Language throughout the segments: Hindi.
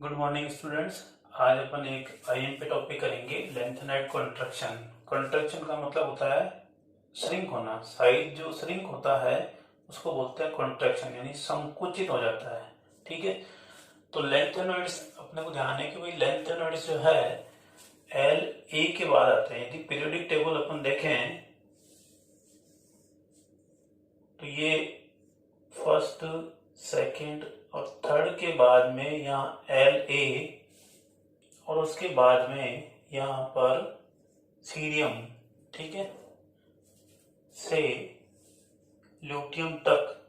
Good morning students. आज अपन एक आईएम पे टॉपिक करेंगे लेंथेनाइड कॉन्ट्रैक्शन। कॉन्ट्रैक्शन का मतलब होता है श्रिंक होना। साइज जो श्रिंक होता है उसको बोलते हैं कॉन्ट्रैक्शन, यानी संकुचित हो जाता है। ठीक है, तो लेंथेनॉइड्स अपने को ध्यान है कि भाई लेंथेनॉइड्स जो है एल ए के बाद आते हैं। यदि पीरियोडिक टेबल अपन देखें तो ये फर्स्ट, सेकंड और थर्ड के बाद में यहाँ एल ए और उसके बाद में यहाँ पर सीरियम, ठीक है, से ल्यूटियम तक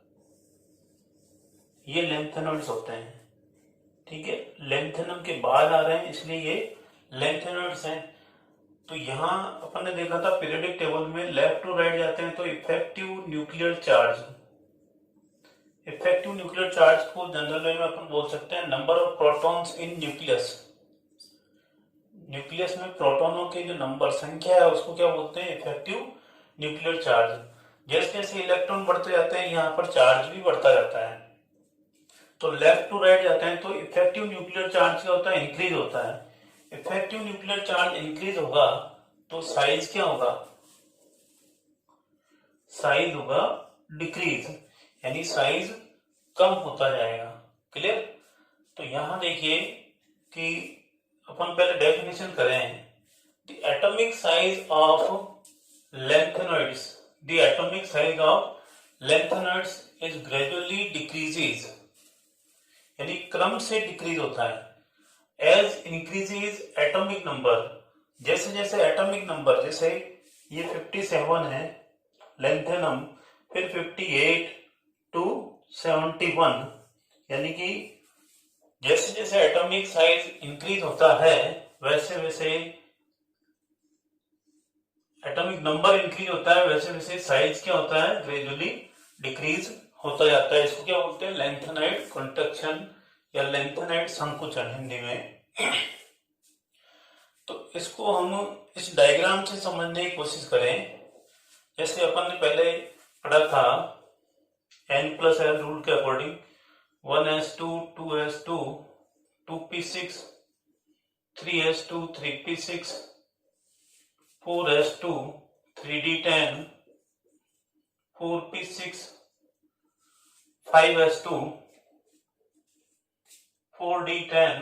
ये लेंथेनॉइड्स होते हैं। ठीक है, लेंथेनम के बाद आ रहे हैं इसलिए ये लेंथेनॉइड्स हैं। तो यहाँ अपन ने देखा था पीरियोडिक टेबल में लेफ्ट टू राइट जाते हैं तो effective nuclear charge, effective nuclear charge को जनरल वे में अपन बोल सकते हैं number of protons in nucleus. Nucleus में प्रोटॉनों के जो नंबर संख्या है उसको क्या बोलते हैं, इफेक्टिव न्यूक्लियर चार्ज। जैसे जैसे इलेक्ट्रॉन बढ़ते जाते हैं यहाँ पर चार्ज भी बढ़ता जाता है। तो लेफ्ट टू राइट जाते हैं तो इफेक्टिव न्यूक्लियर चार्ज क्या होता है, इंक्रीज होता है। इफेक्टिव न्यूक्लियर चार्ज इंक्रीज होगा तो साइज क्या होगा, साइज होगा डिक्रीज, यानी साइज कम होता जाएगा। क्लियर। तो यहां देखिए कि अपन पहले डेफिनेशन करें। The atomic size of lengthenoids, the atomic size of lengthenoids is gradually decreases, यानी क्रम से डिक्रीज होता है। एज इंक्रीजेज एटॉमिक नंबर, जैसे जैसे एटॉमिक नंबर, जैसे ये 57 है लेंथेनम, फिर 58 टू 71, यानी कि जैसे जैसे एटॉमिक साइज इंक्रीज होता है वैसे वैसे एटॉमिक नंबर इंक्रीज होता है, वैसे वैसे साइज क्या होता है, ग्रेजुअली डिक्रीज होता जाता है। इसको क्या बोलते हैं, लेंथेनाइड कॉन्ट्रैक्शन या लेंथेनाइड संकुचन हिंदी में। तो इसको हम इस डायग्राम से समझने की कोशिश करें। जैसे अपन ने पहले पढ़ा था N+L रूल के according 1s2 2s2 2p6 3s2 3p6 4s2 3d10 4p6 5s2 4d10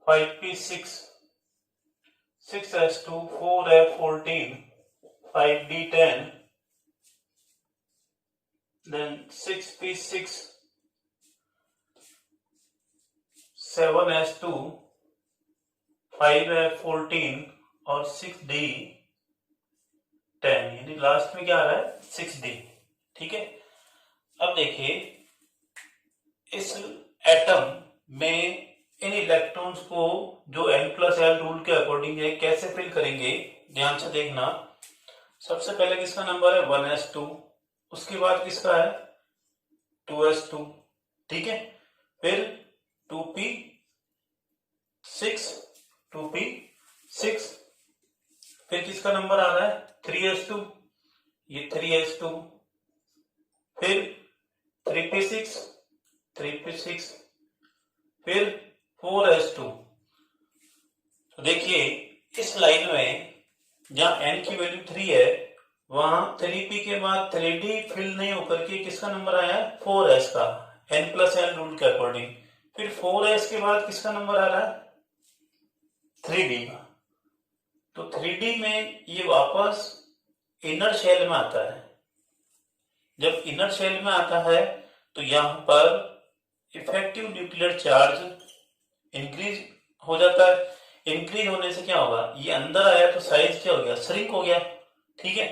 5p6 6s2 4f14 5d10, then 6p6 7s2 5f14 और 6d10, यानी लास्ट में क्या आ रहा है, 6d। ठीक है, अब देखिए इस एटम में इन इलेक्ट्रॉन्स को जो N+L रूल के अकॉर्डिंग है कैसे फिल करेंगे, ध्यान से देखना। सबसे पहले किसका नंबर है 1s2, उसके बाद किसका है 2s2, ठीक है, फिर 2p6 2p6, फिर किसका नंबर आ रहा है 3s2, ये 3s2, फिर 3p6 3p6, फिर 4s2। तो देखिए इस लाइन में जहां n की वैल्यू 3 है वहां 3p के बाद 3d फिल नहीं होकर के किसका नंबर आया 4s का, N+L रूल के अकॉर्डिंग। फिर 4s के बाद किसका नंबर आ रहा है 3d का। तो 3d में ये वापस इनर शेल में आता है। जब इनर शेल में आता है तो यहां पर इफेक्टिव न्यूक्लियर चार्ज इंक्रीज हो जाता है। इंक्रीज होने से क्या होगा, ये अंदर आया तो साइज क्या हो गया, श्रिंक हो गया। ठीक है,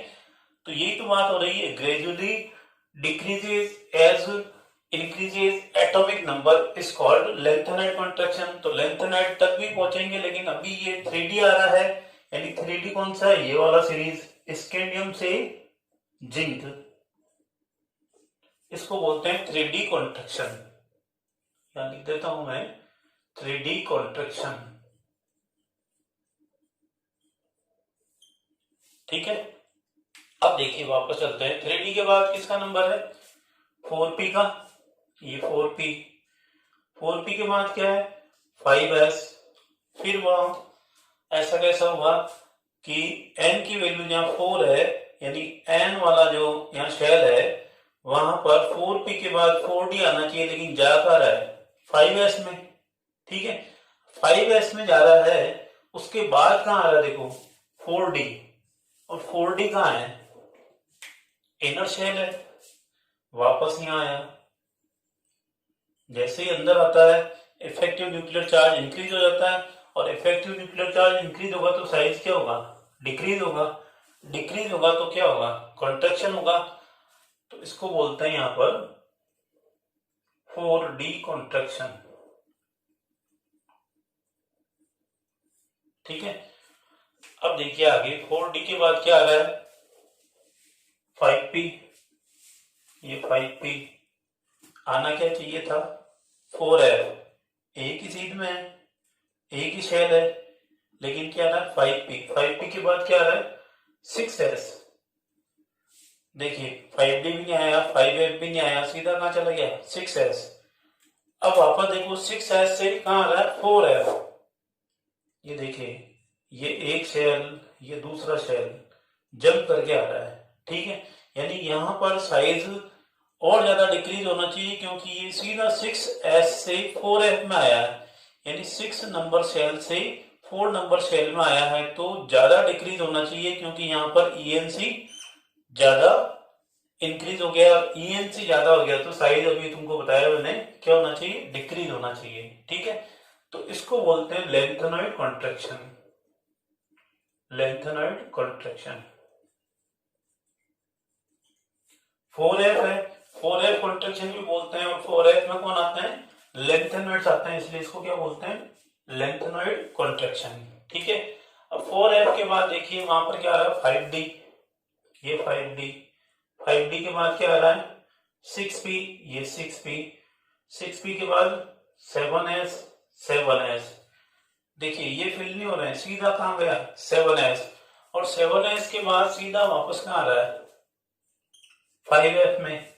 तो यही तो बात हो रही है, gradually decreases as increases atomic number is called lanthanide contraction. तो लेंथेनाइड तक भी पहुंचेंगे, लेकिन अभी ये 3d आ रहा है, यानी 3d कौन सा है, ये वाला सीरीज, स्कैंडियम से जिंक, इसको बोलते हैं 3d कॉन्ट्रैक्शन। यहां लिख देता हूं मैं 3d कॉन्ट्रैक्शन। ठीक है, अब देखिए वापस चलते हैं। 3d के बाद किसका नंबर है 4p का, ये 4p 4p के बाद क्या है 5s, फिर वहां ऐसा कैसा हुआ कि n की वैल्यू जहां 4 है, यानी n वाला जो यहाँ शेल है वहां पर 4p के बाद 4d आना चाहिए, लेकिन जा कहाँ रहा है 5s में। ठीक है, 5s में जा रहा है, उसके बाद कहाँ आ रहा है देखो 4d, और 4d कहाँ है इनर शेल है, वापस यहाँ आया। जैसे ही अंदर आता है इफेक्टिव न्यूक्लियर चार्ज इंक्रीज हो जाता है, और इफेक्टिव न्यूक्लियर चार्ज इंक्रीज होगा तो साइज क्या होगा डिक्रीज होगा, डिक्रीज होगा तो क्या होगा कॉन्ट्रैक्शन होगा। तो इसको बोलते हैं यहाँ पर 4d कॉन्ट्रैक्शन। ठीक है, अब देखिए आगे 4d के बाद क्या आ रहा है 5p, ये 5p आना क्या चाहिए था 4f, एक ही सीध में है, एक ही शेल है, लेकिन क्या आ रहा है 5p, 5p के बाद क्या आ रहा है 6s। देखिए 5d भी नहीं आया, 5f भी नहीं आया, सीधा कहां चला गया 6s। अब वापस देखो 6s से कहां आ रहा है 4f। ये देखिए ये एक शेल, ये दूसरा शेल जंप करके आ रहा है। ठीक है, यानी यहां पर साइज और ज्यादा डिक्रीज होना चाहिए, क्योंकि ये सीधा 6s से 4f में आया है, यानी 6 नंबर शेल से 4 नंबर शेल में आया है, तो ज्यादा डिक्रीज होना चाहिए, क्योंकि यहाँ पर ENC ज्यादा इंक्रीज हो गया और ENC ज्यादा हो गया, तो साइज अभी तुमको बताया मैंने क्या होना चाहिए डिक्रीज होना चाहिए। ठीक है, तो इसको बोलते हैं lanthanoid contraction, lanthanoid contraction. 4f है, 4f कॉन्ट्रैक्शन भी बोलते हैं, और 4f में कौन आते हैं लेंथेनॉइड्स आते हैं, इसलिए इसको क्या बोलते हैं लेंथेनॉइड कॉन्ट्रैक्शन। ठीक है, अब 4f के बाद देखिए वहां पर क्या आ रहा है 5d, ये 5d, 5d के बाद क्या आ रहा है 6p, ये 6p, 6p के बाद 7s, 7s। देखिए ये फिल नहीं हो रहे हैं, सीधा कहां गया 7s, और 7s के बाद सीधा वापस कहां आ रहा है 5f में।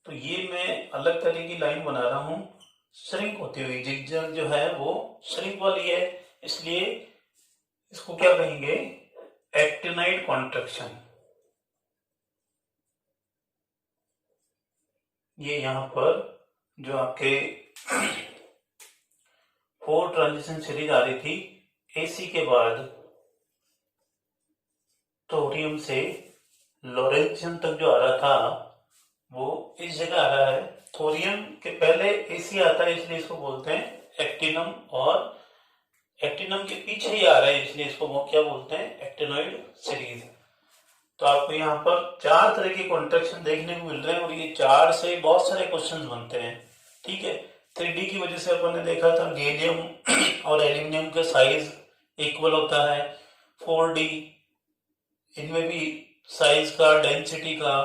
तो ये मैं अलग तरह की लाइन बना रहा हूं, श्रिंक होती हुई, जिगजैग जो है वो श्रिंक वाली है, इसलिए इसको क्या कहेंगे एक्टिनाइड कॉन्ट्रैक्शन। ये यहां पर जो आपके 4 ट्रांजिशन सीरीज आ रही थी AC के बाद थोरियम से लॉरेंशियम तक जो आ रहा था वो इस जगह आ रहा है, थोरियम के पहले AC आता है, इसलिए इसको बोलते हैं एक्टिनम, और एक्टिनम के पीछे ही आ रहा है, इसलिए इसको क्या बोलते हैं एक्टिनॉइड सीरीज। तो आपको यहाँ पर 4 तरह के कॉन्ट्रैक्शन देखने को मिल रहे हैं, और ये 4 से बहुत सारे क्वेश्चन बनते हैं। ठीक है, 3D की वजह से अपन ने देखा था गैलियम और एल्यूमिनियम का साइज इक्वल होता है, 4D इनमें भी साइज का डेंसिटी का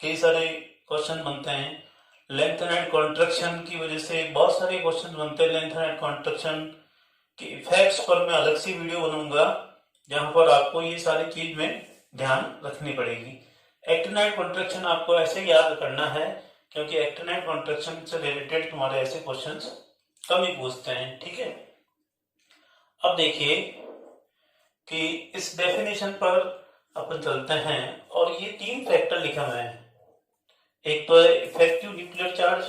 कई सारे क्वेश्चन बनते हैं। लेंथेनॉइड कॉन्ट्रैक्शन की वजह से बहुत सारे क्वेश्चन बनते हैं। लेंथेनॉइड कॉन्ट्रैक्शन के इफेक्ट्स पर मैं अलग से वीडियो बनाऊंगा, जहां पर आपको ये सारी चीज में ध्यान रखनी पड़ेगी। एक्टिनाइड कॉन्ट्रैक्शन आपको ऐसे याद करना है, क्योंकि एक्टिनाइड कॉन्ट्रैक्शन से रिलेटेड तुम्हारे ऐसे क्वेश्चंस कम ही पूछते हैं। ठीक है, अब देखिए कि इस डेफिनेशन पर अपन चलते हैं, और ये 3 फैक्टर लिखा हुआ है, एक तो है इफेक्टिव न्यूक्लियर चार्ज,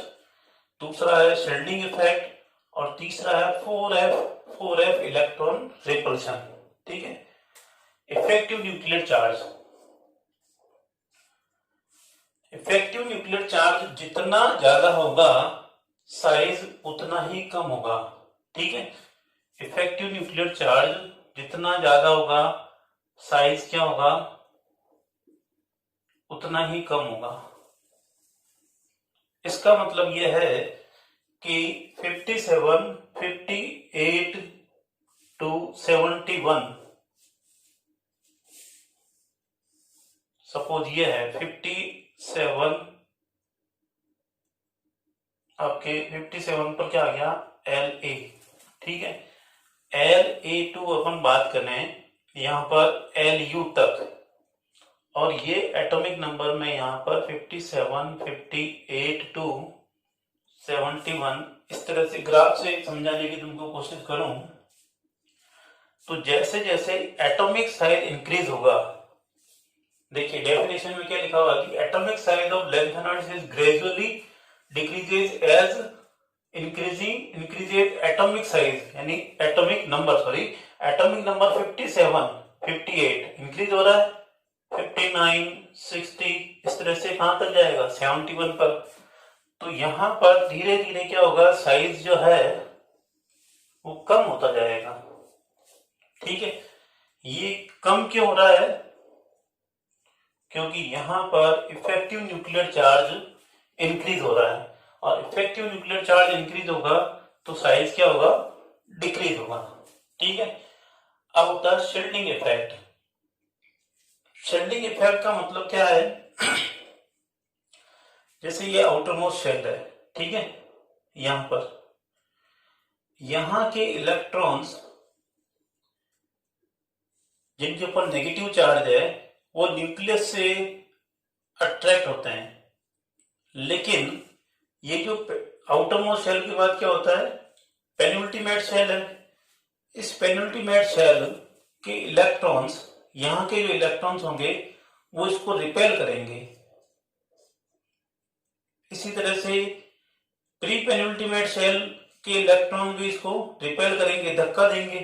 दूसरा है शेल्डिंग इफेक्ट, और तीसरा है 4f इलेक्ट्रॉन रिपल्शन। ठीक है, effective nuclear charge, effective nuclear charge जितना ज्यादा होगा साइज उतना ही कम होगा। ठीक है, इफेक्टिव न्यूक्लियर चार्ज जितना ज्यादा होगा साइज क्या होगा उतना ही कम होगा। इसका मतलब यह है कि 57, 58 to 71, सपोज ये है 57, आपके 57 पर क्या आ गया LA। ठीक है, LA2 अपन बात करें यहाँ पर LU तक, और ये एटॉमिक नंबर में यहाँ पर 57, 58 to 71, इस तरह से ग्राफ से समझाने की तुमको कोशिश करूं तो जैसे जैसे एटॉमिक साइज इंक्रीज होगा, देखिए डेफिनेशन में क्या लिखा हुआ कि atomic size of lanthanoids is gradually decreases as increases atomic size, यानी atomic number, atomic number 57, 58 increase हो रहा है, 59, 60, इस तरह से कहां तक जाएगा 71 पर। तो यहां पर धीरे धीरे क्या होगा, साइज जो है वो कम होता जाएगा। ठीक है, ये कम क्यों हो रहा है, क्योंकि यहां पर इफेक्टिव न्यूक्लियर चार्ज इंक्रीज हो रहा है, और इफेक्टिव न्यूक्लियर चार्ज इंक्रीज होगा तो साइज क्या होगा, डिक्रीज होगा। ठीक है, अब होता है शील्डिंग इफेक्ट। शील्डिंग इफेक्ट का मतलब क्या है, जैसे ये आउटर मोस्ट शेल है, ठीक है, यहां पर यहां के इलेक्ट्रॉन्स जिनके ऊपर नेगेटिव चार्ज है वो न्यूक्लियस से अट्रैक्ट होते हैं, लेकिन ये जो आउटर मोस्ट शेल के बाद क्या होता है, पेनिल्टीमेट शेल है। इस पेनिल्टीमेट शेल के इलेक्ट्रॉन्स, यहां के जो इलेक्ट्रॉन्स होंगे वो इसको रिपेल करेंगे। इसी तरह से प्री पेनिल्टीमेट शेल के इलेक्ट्रॉन भी इसको रिपेल करेंगे, धक्का देंगे।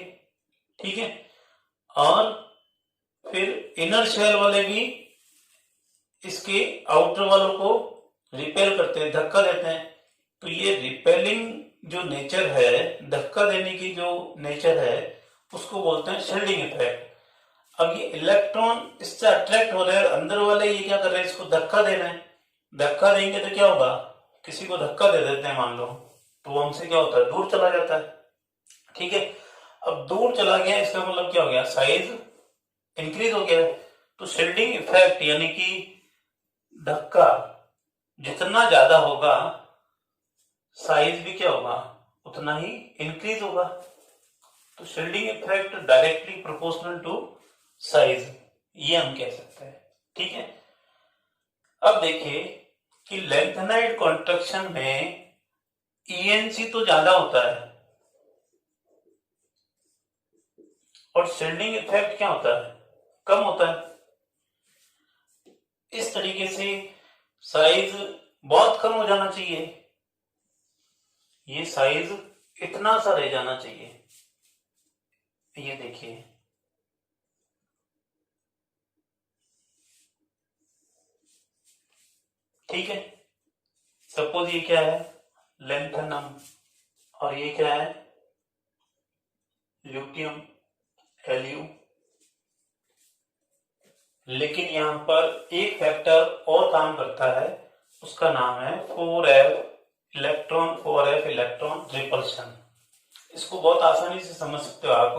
ठीक है, और फिर इनर शेल वाले भी इसके आउटर वालों को रिपेल करते हैं, धक्का देते हैं। तो ये रिपेलिंग जो नेचर है, धक्का देने की जो नेचर है, उसको बोलते हैं शील्डिंग इफेक्ट। अब ये इलेक्ट्रॉन इससे अट्रैक्ट हो रहे हैं, अंदर वाले ये क्या कर रहे हैं, इसको धक्का दे रहे हैं। धक्का देंगे तो क्या होगा, किसी को धक्का दे देते हैं मान लो, तो वो हमसे क्या होता है, दूर चला जाता है। ठीक है, अब दूर चला गया, इसका मतलब क्या हो गया, साइज इंक्रीज हो गया। तो शील्डिंग इफेक्ट यानी कि धक्का जितना ज्यादा होगा, साइज भी क्या होगा, उतना ही इंक्रीज होगा। तो shielding effect directly proportional to size, ये हम कह सकते हैं। ठीक है, अब देखिए कि लैंथेनाइड कॉन्ट्रैक्शन में ईएनसी तो ज्यादा होता है, और शील्डिंग इफेक्ट क्या होता है, कम होता है। इस तरीके से साइज बहुत कम हो जाना चाहिए, ये साइज इतना सा रह जाना चाहिए। ये देखिए, ठीक है, सपोज ये क्या है, लैंथेनम, और ये क्या है, ल्यूटियम, Lu। लेकिन यहां पर एक फैक्टर और काम करता है, उसका नाम है 4f इलेक्ट्रॉन रिपल्शन। इसको बहुत आसानी से समझ सकते हो आप।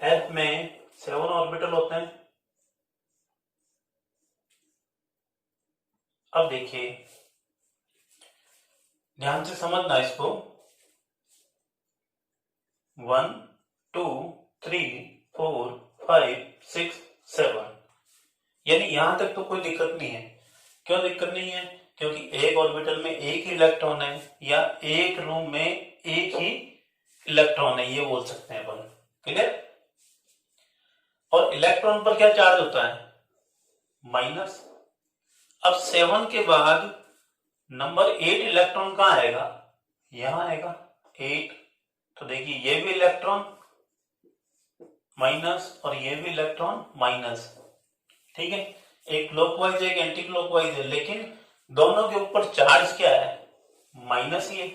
f में 7 ऑर्बिटल होते हैं। अब देखिए, ध्यान से समझना इसको, 1 2 3 4 5 6 7, यानी यहां तक तो कोई दिक्कत नहीं है। क्यों दिक्कत नहीं है, क्योंकि एक ऑर्बिटल में एक ही इलेक्ट्रॉन है, या एक रूम में एक ही इलेक्ट्रॉन है, ये बोल सकते हैं अपन। क्लियर। और इलेक्ट्रॉन पर क्या चार्ज होता है, माइनस। अब 7 के बाद नंबर 8 इलेक्ट्रॉन कहां आएगा, यहां आएगा 8। तो देखिए, ये भी इलेक्ट्रॉन माइनस और ये भी इलेक्ट्रॉन माइनस। ठीक है, एक क्लॉकवाइज है, एक एंटी क्लॉकवाइज है, लेकिन दोनों के ऊपर चार्ज क्या है, माइनस ही है।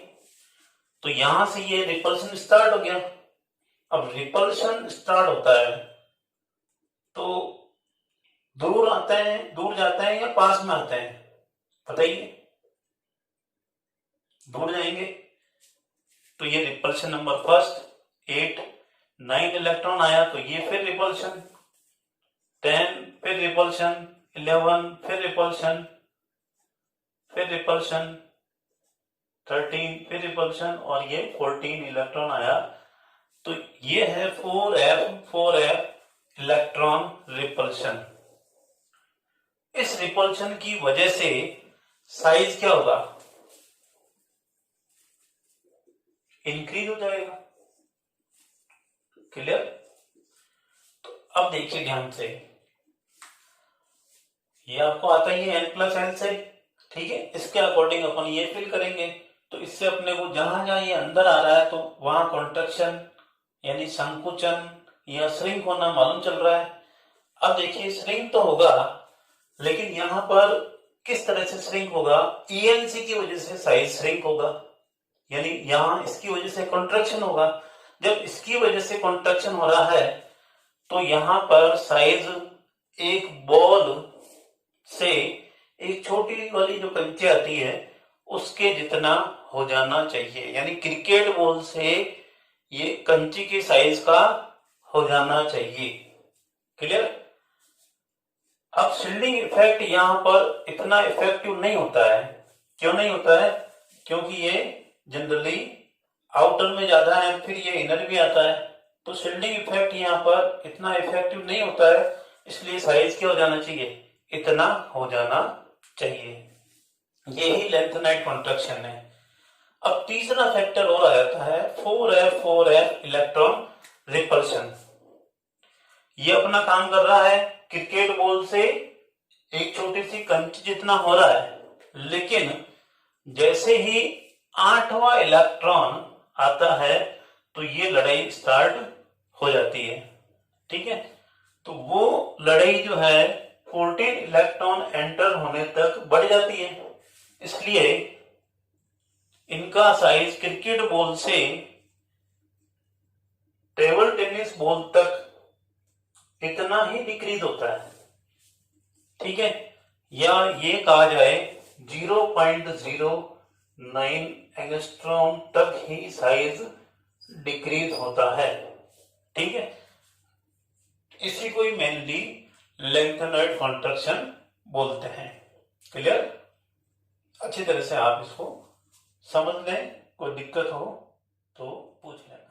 तो यहां से ये रिपल्शन स्टार्ट हो गया। अब रिपल्शन स्टार्ट होता है तो दूर आता है, दूर जाता है या पास में आता है, बताइए। दूर जाएंगे तो ये रिपल्शन नंबर फर्स्ट 8, 9 इलेक्ट्रॉन आया तो ये फिर रिपल्शन, 10 फिर रिपल्शन, 11 फिर रिपल्शन, फिर रिपल्शन, 13 फिर रिपल्शन, और ये 14 इलेक्ट्रॉन आया। तो ये है 4f इलेक्ट्रॉन रिपल्शन। इस रिपल्शन की वजह से साइज क्या होगा, इंक्रीज हो जाएगा। क्लियर? तो अब देखिए ध्यान से, ये आपको आता ही है n+l से, ठीक है। इसके अकॉर्डिंग अपन ये फिल करेंगे, तो इससे अपने को जहां जहां ये अंदर आ रहा है तो वहां कॉन्ट्रैक्शन यानी संकुचन या श्रिंक होना मालूम चल रहा है। अब देखिए श्रिंक तो होगा, लेकिन यहाँ पर किस तरह से श्रिंक होगा, ईएनसी की वजह से साइज श्रिंक होगा, यानी यहाँ इसकी वजह से कॉन्ट्रैक्शन होगा। जब इसकी वजह से कॉन्ट्रैक्शन हो रहा है तो यहाँ पर साइज एक बॉल से एक छोटी वाली जो कंची आती है उसके जितना हो जाना चाहिए, यानी क्रिकेट बॉल से ये कंची के साइज का हो जाना चाहिए। क्लियर? अब शील्डिंग इफेक्ट यहाँ पर इतना इफेक्टिव नहीं होता है। क्यों नहीं होता है? क्योंकि ये जनरली आउटर में ज्यादा है, फिर ये इनर भी आता है, तो शील्डिंग इफेक्ट यहाँ पर इतना इफेक्टिव नहीं होता है। इसलिए साइज क्या हो जाना चाहिए, इतना हो जाना चाहिए। यही लेंथेनाइट कॉन्ट्रैक्शन है। अब तीसरा फैक्टर और आ जाता है 4F इलेक्ट्रॉन रिपल्शन। ये अपना काम कर रहा है क्रिकेट बॉल से एक छोटी सी कंची जितना हो रहा है, लेकिन जैसे ही 8वां इलेक्ट्रॉन आता है तो ये लड़ाई स्टार्ट हो जाती है, ठीक है। तो वो लड़ाई जो है 14 इलेक्ट्रॉन एंटर होने तक बढ़ जाती है। इसलिए इनका साइज क्रिकेट बॉल से टेबल टेनिस बॉल तक इतना ही डिक्रीज होता है, ठीक है। या ये कहा जाए 0.09 एंगस्ट्रॉम तक ही साइज डिक्रीज होता है, ठीक है। इसी को ही मेनली लेंथेनॉइड कॉन्ट्रैक्शन बोलते हैं। क्लियर? अच्छी तरह से आप इसको समझ लें, कोई दिक्कत हो तो पूछ लें।